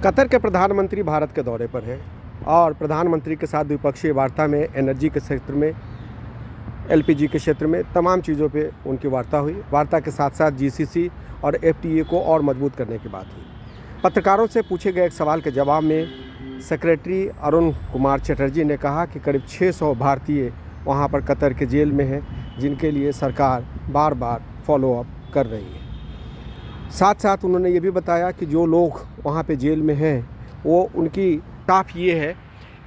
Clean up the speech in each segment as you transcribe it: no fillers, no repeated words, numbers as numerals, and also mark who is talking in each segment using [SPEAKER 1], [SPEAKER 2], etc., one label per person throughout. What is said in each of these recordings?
[SPEAKER 1] Qatar के प्रधानमंत्री भारत के दौरे पर हैं और प्रधानमंत्री के साथ द्विपक्षीय वार्ता में एनर्जी के क्षेत्र में, एलपीजी के क्षेत्र में तमाम चीज़ों पे उनकी वार्ता हुई। वार्ता के साथ साथ जीसीसी और एफटीए को और मजबूत करने की बात हुई। पत्रकारों से पूछे गए एक सवाल के जवाब में सेक्रेटरी अरुण कुमार चटर्जी ने कहा कि करीब 600 भारतीय वहाँ पर कतर के जेल में हैं, जिनके लिए सरकार बार बार फॉलोअप कर रही है। साथ साथ उन्होंने ये भी बताया कि जो लोग वहाँ पे जेल में हैं वो उनकी टाफ ये है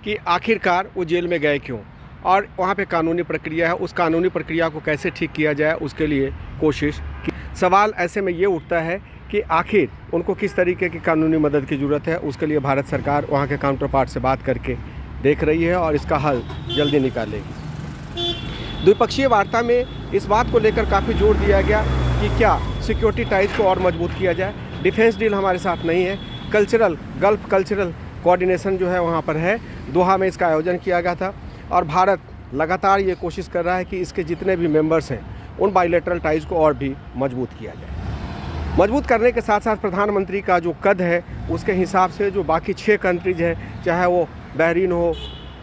[SPEAKER 1] कि आखिरकार वो जेल में गए क्यों, और वहाँ पे कानूनी प्रक्रिया है, उस कानूनी प्रक्रिया को कैसे ठीक किया जाए उसके लिए कोशिश की। सवाल ऐसे में ये उठता है कि आखिर उनको किस तरीके की कानूनी मदद की ज़रूरत है। उसके लिए भारत सरकार वहाँ के काउंटर पार्ट से बात करके देख रही है और इसका हल जल्दी निकालेगी। द्विपक्षीय वार्ता में इस बात को लेकर काफ़ी जोर दिया गया कि क्या सिक्योरिटी टाइज को और मजबूत किया जाए। डिफेंस डील हमारे साथ नहीं है, गल्फ कल्चरल कोऑर्डिनेशन जो है वहाँ पर है। दोहा में इसका आयोजन किया गया था और भारत लगातार ये कोशिश कर रहा है कि इसके जितने भी मेंबर्स हैं उन बायलैटरल टाइज को और भी मजबूत किया जाए। मजबूत करने के साथ साथ प्रधानमंत्री का जो कद है उसके हिसाब से जो बाकी 6 कंट्रीज हैं, चाहे वो बहरीन हो,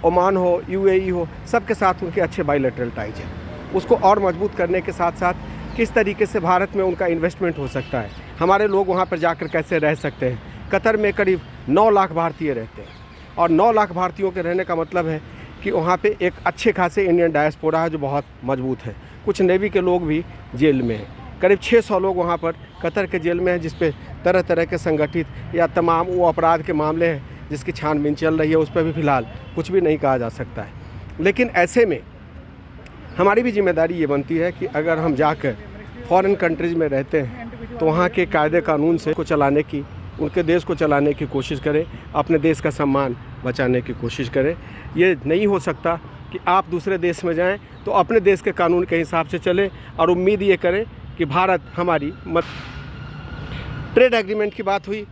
[SPEAKER 1] ओमान हो, यूएई हो, सबके साथ उनके अच्छे बायलैटरल टाइज हैं। उसको और मजबूत करने के साथ साथ किस तरीके से भारत में उनका इन्वेस्टमेंट हो सकता है, हमारे लोग वहाँ पर जाकर कैसे रह सकते हैं। कतर में करीब 9 लाख भारतीय रहते हैं और 9 लाख भारतीयों के रहने का मतलब है कि वहाँ पे एक अच्छे खासे इंडियन डायस्पोरा है जो बहुत मजबूत है। कुछ नेवी के लोग भी जेल में हैं। करीब 600 लोग वहाँ पर कतर के जेल में हैं, जिस पे तरह तरह के संगठित या तमाम वो अपराध के मामले हैं जिसकी छानबीन चल रही है। उस पर भी फ़िलहाल कुछ भी नहीं कहा जा सकता है। लेकिन ऐसे में हमारी भी जिम्मेदारी ये बनती है कि अगर हम जाकर फॉरेन कंट्रीज़ में रहते हैं तो वहाँ के कायदे कानून से को चलाने की, उनके देश को चलाने की कोशिश करें, अपने देश का सम्मान बचाने की कोशिश करें। ये नहीं हो सकता कि आप दूसरे देश में जाएं तो अपने देश के कानून के हिसाब से चलें और उम्मीद ये करें कि भारत हमारी ट्रेड एग्रीमेंट की बात हुई,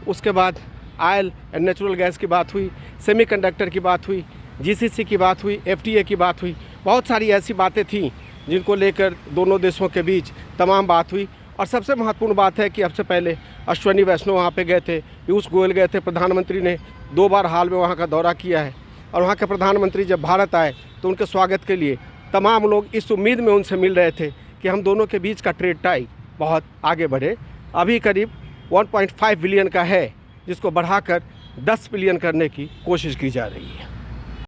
[SPEAKER 1] उसके बाद ऑयल एंड नेचुरल गैस की बात हुई, सेमीकंडक्टर की बात हुई, जीसीसी की बात हुई, एफटीए की बात हुई। बहुत सारी ऐसी बातें थीं जिनको लेकर दोनों देशों के बीच तमाम बात हुई। और सबसे महत्वपूर्ण बात है कि सबसे पहले अश्विनी वैष्णव वहाँ पे गए थे, पीयूष गोयल गए थे। प्रधानमंत्री ने 2 बार हाल में वहाँ का दौरा किया है और वहाँ के प्रधानमंत्री जब भारत आए तो उनके स्वागत के लिए तमाम लोग इस उम्मीद में उनसे मिल रहे थे कि हम दोनों के बीच का ट्रेड टाई बहुत आगे बढ़े। अभी करीब 1.5 बिलियन का है, जिसको बढ़ाकर 10 बिलियन करने की कोशिश की जा रही है।